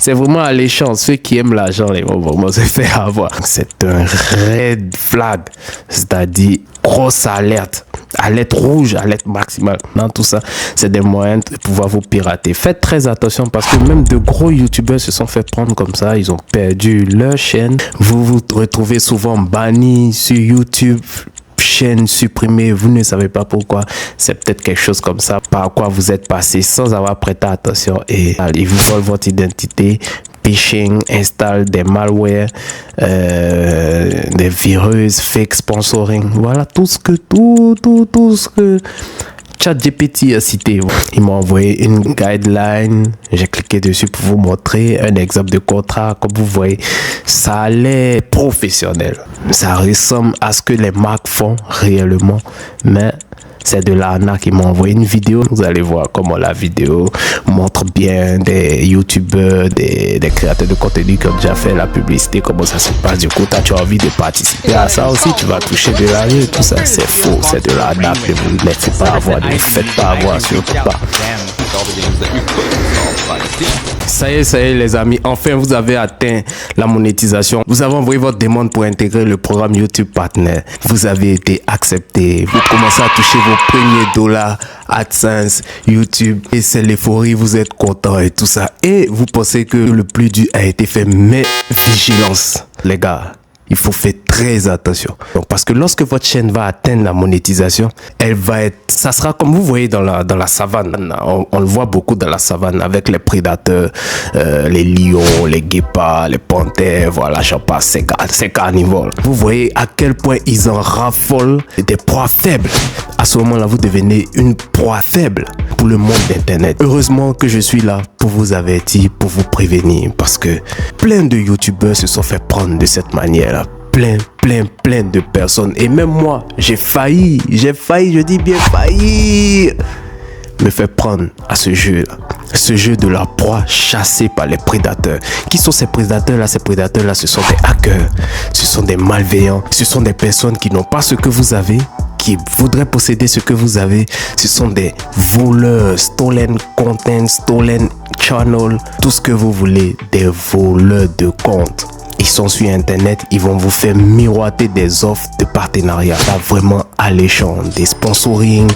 C'est vraiment alléchant. Ceux qui aiment l'argent, ils vont vraiment se faire avoir. C'est un red flag, c'est-à-dire grosse alerte. Alerte rouge, alerte maximale. Dans tout ça, c'est des moyens de pouvoir vous pirater. Faites très attention parce que même de gros youtubeurs se sont fait prendre comme ça. Ils ont perdu leur chaîne. Vous vous retrouvez souvent banni sur YouTube. Chaîne supprimée, vous ne savez pas pourquoi. C'est peut-être quelque chose comme ça par quoi vous êtes passé sans avoir prêté attention et ils vous volent votre identité. Phishing, installe des malwares, des virus, fake sponsoring, voilà tout ce que ChatGPT a cité. Il m'a envoyé une guideline, j'ai cliqué dessus pour vous montrer un exemple de contrat. Comme vous voyez, ça a l'air professionnel, ça ressemble à ce que les marques font réellement, mais c'est de l'arnaque. Il m'a envoyé une vidéo. Vous allez voir comment la vidéo montre bien des youtubeurs, des créateurs de contenu qui ont déjà fait la publicité, comment ça se passe. Du coup, tu as envie de participer à ça aussi, tu vas toucher de l'argent. Tout ça, c'est faux, c'est de l'arnaque. Ne vous laissez pas avoir, ne vous faites pas avoir, surtout pas. Ça y est les amis, enfin vous avez atteint la monétisation. Vous avez envoyé votre demande pour intégrer le programme YouTube Partner. Vous avez été accepté. Vous commencez à toucher vos premiers dollars AdSense, YouTube. Et c'est l'euphorie, vous êtes content et tout ça. Et vous pensez que le plus dur a été fait. Mais vigilance, les gars. Il faut faire très attention. Donc, parce que lorsque votre chaîne va atteindre la monétisation, elle va être, ça sera comme vous voyez dans la savane. On le voit beaucoup dans la savane avec les prédateurs, les lions, les guépards, les panthères, voilà, j'en passe, c'est carnivores. Vous voyez à quel point ils en raffolent des proies faibles. À ce moment-là, vous devenez une proie faible pour le monde d'Internet. Heureusement que je suis là pour vous avertir, pour vous prévenir, parce que plein de youtubeurs se sont fait prendre de cette manière-là. Plein de personnes. Et même moi, j'ai failli, je dis bien failli, me faire prendre à ce jeu-là. Ce jeu de la proie chassée par les prédateurs. Qui sont ces prédateurs-là? Ces prédateurs-là, ce sont des hackers, ce sont des malveillants, ce sont des personnes qui n'ont pas ce que vous avez, qui voudraient posséder ce que vous avez. Ce sont des voleurs, stolen content, stolen channel, tout ce que vous voulez, des voleurs de comptes. Ils sont sur internet, ils vont vous faire miroiter des offres de partenariat vraiment alléchant, des sponsoring,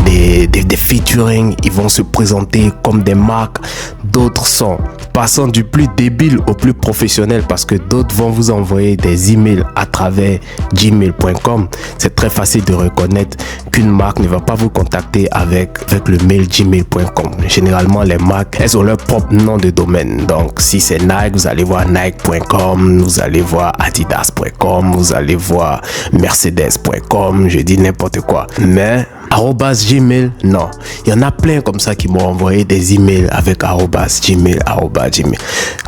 des featuring. Ils vont se présenter comme des marques. D'autres sont passant du plus débile au plus professionnel, parce que d'autres vont vous envoyer des emails à travers gmail.com. C'est très facile de reconnaître qu'une marque ne va pas vous contacter avec le mail gmail.com. Généralement, les marques, elles ont leur propre nom de domaine. Donc, si c'est Nike, vous allez voir nike.com, vous allez voir adidas.com, vous allez voir mercedes.com, je dis n'importe quoi. Mais @gmail, non. Il y en a plein comme ça qui m'ont envoyé des emails avec @gmail.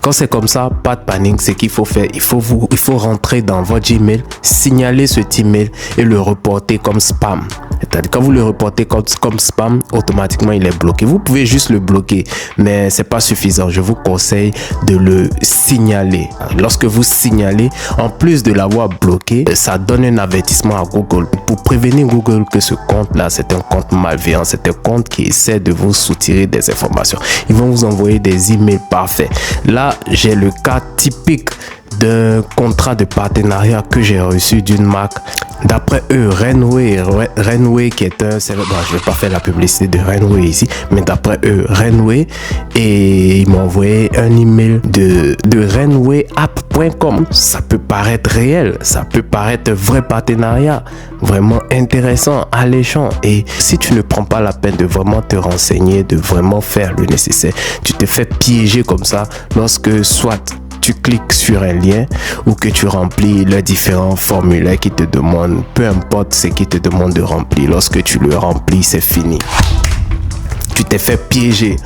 Quand c'est comme ça, pas de panique. Ce qu'il faut faire, il faut rentrer dans votre Gmail, signaler cet email et le reporter comme spam. C'est-à-dire, quand vous le reportez comme spam, automatiquement il est bloqué. Vous pouvez juste le bloquer, mais c'est pas suffisant. Je vous conseille de le signaler. Lorsque vous signalez, en plus de l'avoir bloqué, ça donne un avertissement à Google pour prévenir Google que ce compte-là, c'est un compte malveillant, c'est un compte qui essaie de vous soutirer des informations. Ils vont vous envoyer des emails parfaits. Là, j'ai le cas typique d'un contrat de partenariat que j'ai reçu d'une marque. D'après eux, Renway qui est un serveur, bon, je vais pas faire la publicité de Renway ici, mais d'après eux, Renway, et ils m'ont envoyé un email de renwayapp.com. Ça peut paraître réel, ça peut paraître vrai partenariat, vraiment intéressant, alléchant. Et si tu ne prends pas la peine de vraiment te renseigner, de vraiment faire le nécessaire, tu te fais piéger comme ça lorsque soit tu cliques sur un lien ou que tu remplis les différents formulaires qui te demandent, peu importe ce qu'ils te demandent de remplir. Lorsque tu le remplis, c'est fini. Tu t'es fait piéger.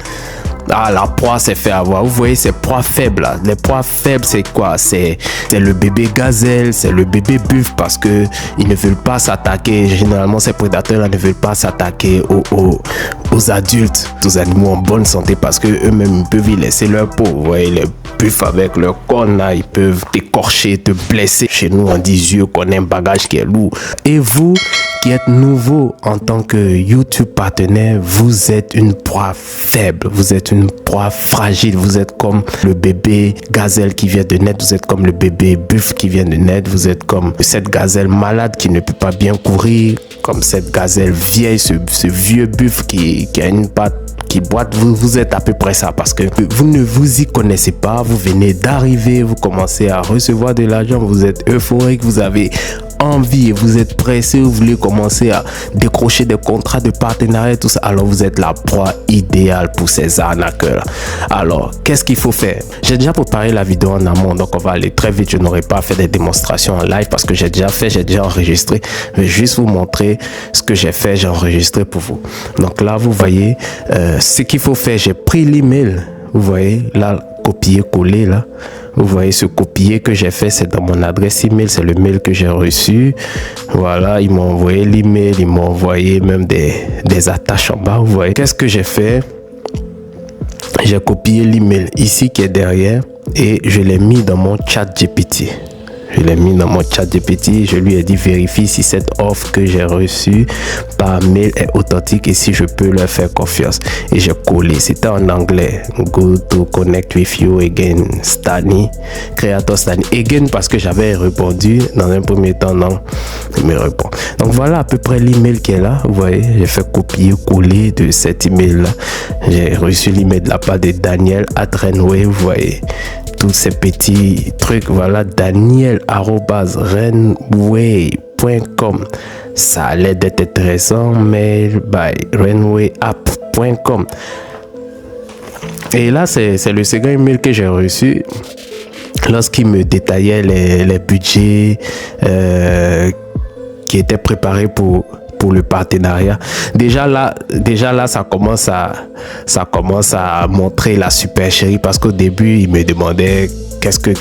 Ah, la proie s'est fait avoir. Vous voyez ces proies faibles là. Les proies faibles, c'est quoi? C'est le bébé gazelle, c'est le bébé buffle, parce que ils ne veulent pas s'attaquer. Généralement, ces prédateurs là ne veulent pas s'attaquer aux adultes, aux animaux en bonne santé, parce que eux-mêmes peuvent y laisser leur peau. Vous voyez, buffent avec leur corne là, ils peuvent t'écorcher, te blesser. Chez nous, on dit yeux qu'on a un bagage qui est lourd. Et vous qui êtes nouveau en tant que YouTube partenaire, vous êtes une proie faible, vous êtes une proie fragile, vous êtes comme le bébé gazelle qui vient de naître, vous êtes comme le bébé buff qui vient de naître, vous êtes comme cette gazelle malade qui ne peut pas bien courir, comme cette gazelle vieille, ce vieux buff qui a une patte qui boite. Vous êtes à peu près ça parce que vous ne vous y connaissez pas, vous venez d'arriver, vous commencez à recevoir de l'argent, vous êtes euphorique, vous avez envie et vous êtes pressé, vous voulez commencer à décrocher des contrats de partenariat, tout ça. Alors vous êtes la proie idéale pour ces arnaqueurs. Alors qu'est-ce qu'il faut faire? J'ai déjà préparé la vidéo en amont, donc on va aller très vite. Je n'aurai pas fait des démonstrations en live parce que j'ai déjà enregistré. Je vais juste vous montrer ce que j'ai fait, j'ai enregistré pour vous. Donc là vous voyez ce qu'il faut faire. J'ai pris l'email, vous voyez là, copier-coller là. Vous voyez ce copier que j'ai fait, c'est dans mon adresse email, c'est le mail que j'ai reçu. Voilà, ils m'ont envoyé l'email, ils m'ont envoyé même des attaches en bas. Vous voyez, qu'est-ce que j'ai fait? J'ai copié l'email ici qui est derrière et je l'ai mis dans mon chat GPT. Je l'ai mis dans mon chat GPT. Je lui ai dit vérifie si cette offre que j'ai reçue par mail est authentique et si je peux leur faire confiance. Et j'ai collé. C'était en anglais. Go to connect with you again, Stani. Creator Stani. Again parce que j'avais répondu dans un premier temps. Non, il me répond. Donc voilà à peu près l'email qui est là. Vous voyez, j'ai fait copier-coller de cet email là. J'ai reçu l'email de la part de Daniel @Renway. Vous voyez tous ces petits trucs. Voilà, daniel@renway.com. Ça allait d'être intéressant. Mail by renwayapp.com. Et là c'est le second email que j'ai reçu lorsqu'il me détaillait les budgets qui étaient préparés pour le partenariat. Déjà là ça commence à montrer la supercherie parce qu'au début il me demandait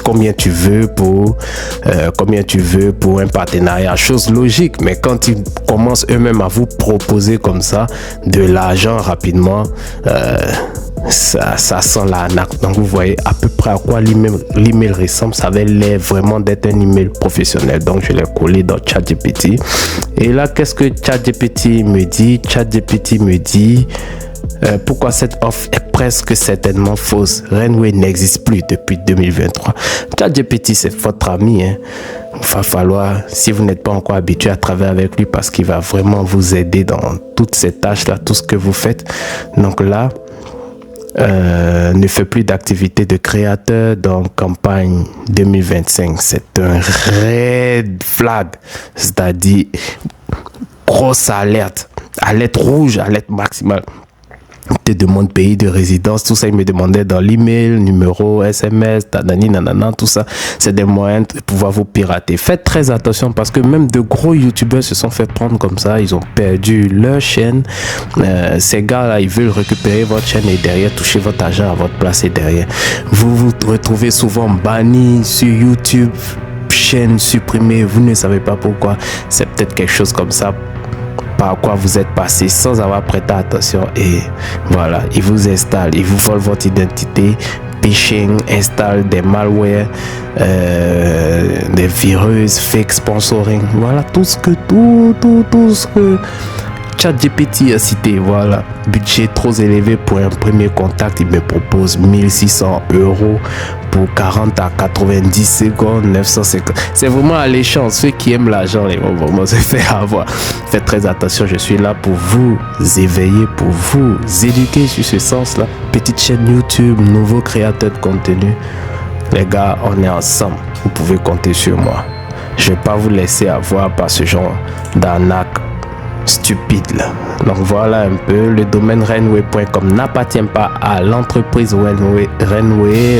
combien tu veux pour un partenariat, chose logique, mais quand ils commencent eux-mêmes à vous proposer comme ça de l'argent rapidement, ça sent l'arnaque. Donc vous voyez à peu près à quoi l'email ressemble. Ça avait l'air vraiment d'être un email professionnel, donc je l'ai collé dans ChatGPT. Et là qu'est-ce que ChatGPT me dit? ChatGPT me dit pourquoi cette offre est presque certainement fausse. Renway n'existe plus depuis 2023. ChatGPT c'est votre ami, hein. Il va falloir, si vous n'êtes pas encore habitué à travailler avec lui, parce qu'il va vraiment vous aider dans toutes ces tâches là, tout ce que vous faites. Donc là ne fait plus d'activité de créateur dans campagne 2025. C'est un red flag, c'est-à-dire grosse alerte rouge, alerte maximale. Te demande pays de résidence, tout ça, il me demandait dans l'email, numéro, SMS, tadani, nanana, tout ça. C'est des moyens de pouvoir vous pirater. Faites très attention parce que même de gros youtubeurs se sont fait prendre comme ça. Ils ont perdu leur chaîne. Ces gars-là, ils veulent récupérer votre chaîne et derrière toucher votre argent à votre place et derrière. Vous vous retrouvez souvent banni sur YouTube, chaîne supprimée. Vous ne savez pas pourquoi. C'est peut-être quelque chose comme ça par quoi vous êtes passé sans avoir prêté attention et voilà, ils vous installent, ils vous volent votre identité, phishing, installent des malwares, des virus, fake sponsoring, voilà tout ce que ChatGPT a cité. Voilà, budget trop élevé pour un premier contact, il me propose 1600 € pour 40 à 90 secondes, 950. C'est vraiment alléchant. Ceux qui aiment l'argent, ils vont vraiment se faire avoir. Faites très attention, je suis là pour vous éveiller, pour vous éduquer sur ce sens-là. Petite chaîne YouTube, nouveau créateur de contenu. Les gars, on est ensemble. Vous pouvez compter sur moi. Je ne vais pas vous laisser avoir par ce genre d'arnaque stupide là. Donc voilà un peu, le domaine renway.com n'appartient pas à l'entreprise Renway.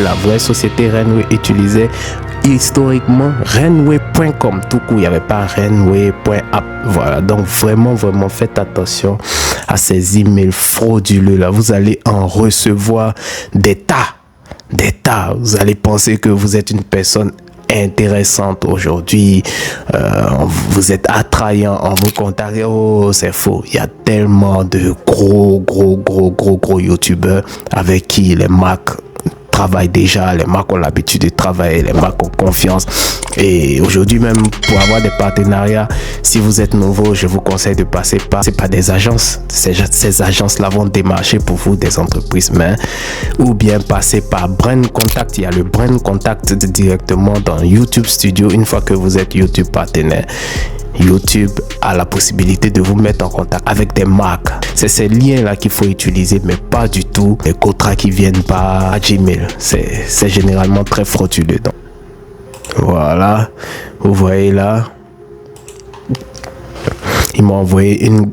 La vraie société Renway utilisait historiquement renway.com tout court, il n'y avait pas renway.app. Voilà, donc vraiment faites attention à ces emails frauduleux là. Vous allez en recevoir des tas. Vous allez penser que vous êtes une personne intéressante aujourd'hui, vous êtes attrayant en vous contactant. Oh, c'est faux. Il y a tellement de gros youtubeurs avec qui les marques travaillent déjà, les marques ont l'habitude de travailler, les marques ont confiance. Et aujourd'hui même, pour avoir des partenariats, si vous êtes nouveau, je vous conseille de passer par, c'est pas des agences, ces agences-là vont démarcher pour vous des entreprises, mais ou bien passer par Brand Contact. Il y a le Brand Contact directement dans YouTube Studio. Une fois que vous êtes YouTube partenaire, YouTube a la possibilité de vous mettre en contact avec des marques. C'est ces liens-là qu'il faut utiliser, mais pas du tout les contrats qui viennent par Gmail. C'est généralement très frauduleux. Donc, voilà, vous voyez là, ils m'ont envoyé une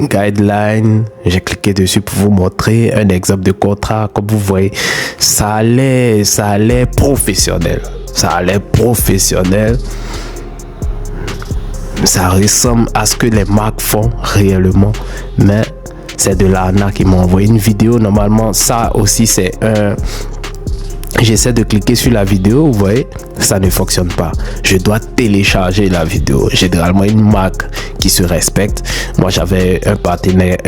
guideline. J'ai cliqué dessus pour vous montrer un exemple de contrat. Comme vous voyez, ça allait professionnel. Ça allait professionnel. Ça ressemble à ce que les marques font réellement, mais c'est de l'arnaque. Ils m'ont envoyé une vidéo. Normalement, ça aussi, c'est un... J'essaie de cliquer sur la vidéo, vous voyez, ça ne fonctionne pas. Je dois télécharger la vidéo. Généralement, une marque qui se respecte. Moi, j'avais un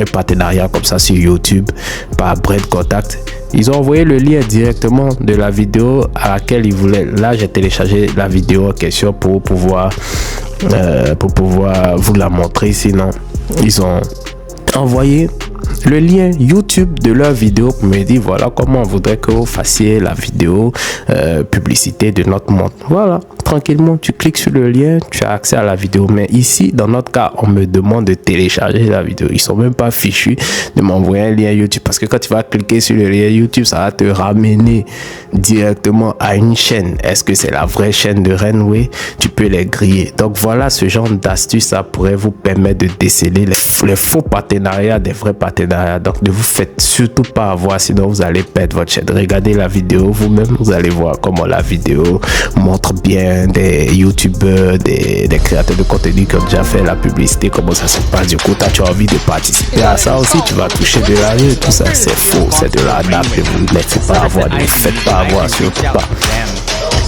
partenariat comme ça sur YouTube par Brand Contact. Ils ont envoyé le lien directement de la vidéo à laquelle ils voulaient. Là, j'ai téléchargé la vidéo en question pour pouvoir vous la montrer. Sinon, ils ont envoyé le lien YouTube de leur vidéo pour me dire voilà comment on voudrait que vous fassiez la vidéo publicité de notre montre. Voilà, tranquillement, tu cliques sur le lien, tu as accès à la vidéo. Mais ici, dans notre cas, on me demande de télécharger la vidéo. Ils sont même pas fichus de m'envoyer un lien YouTube, parce que quand tu vas cliquer sur le lien YouTube, ça va te ramener directement à une chaîne. Est-ce que c'est la vraie chaîne de Renway? Tu peux les griller. Donc voilà, ce genre d'astuce, ça pourrait vous permettre de déceler les faux partenariats des vrais partenariats. Donc ne vous faites surtout pas avoir, sinon vous allez perdre votre chaîne. Regardez la vidéo vous-même, vous allez voir comment la vidéo montre bien des youtubeurs, des créateurs de contenu qui ont déjà fait la publicité, comment ça se passe. Du coup, tu as envie de participer à ça aussi, tu vas toucher de l'argent. Tout ça, c'est faux, c'est de l'arnaque. Ne vous laissez pas avoir, ne vous faites pas avoir, surtout pas.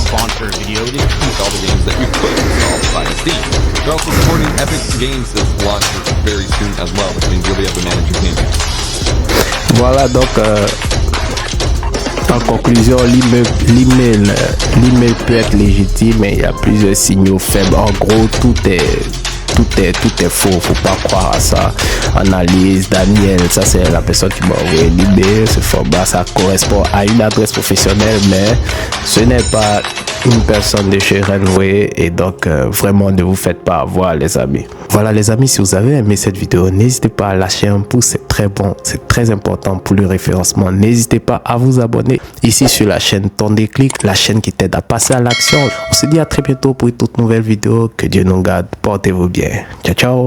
Sponsor video to keep all the games that you put installed by Steam. They're also supporting Epic Games that's launching very soon as well, which means you'll be able to manage your game. Voilà, donc en conclusion, l'email peut être légitime, mais il y a plusieurs signaux faibles. En gros, tout est faux, faut pas croire à ça. Analyse, Daniel, ça c'est la personne qui m'a envoyé l'email. Ce format, ça correspond à une adresse professionnelle, mais ce n'est pas une personne de chez Renway, et donc vraiment ne vous faites pas avoir, les amis. Voilà les amis, si vous avez aimé cette vidéo, n'hésitez pas à lâcher un pouce, c'est très bon, c'est très important pour le référencement. N'hésitez pas à vous abonner ici sur la chaîne Ton Déclic, la chaîne qui t'aide à passer à l'action. On se dit à très bientôt pour une toute nouvelle vidéo. Que Dieu nous garde, portez-vous bien. Ciao ciao.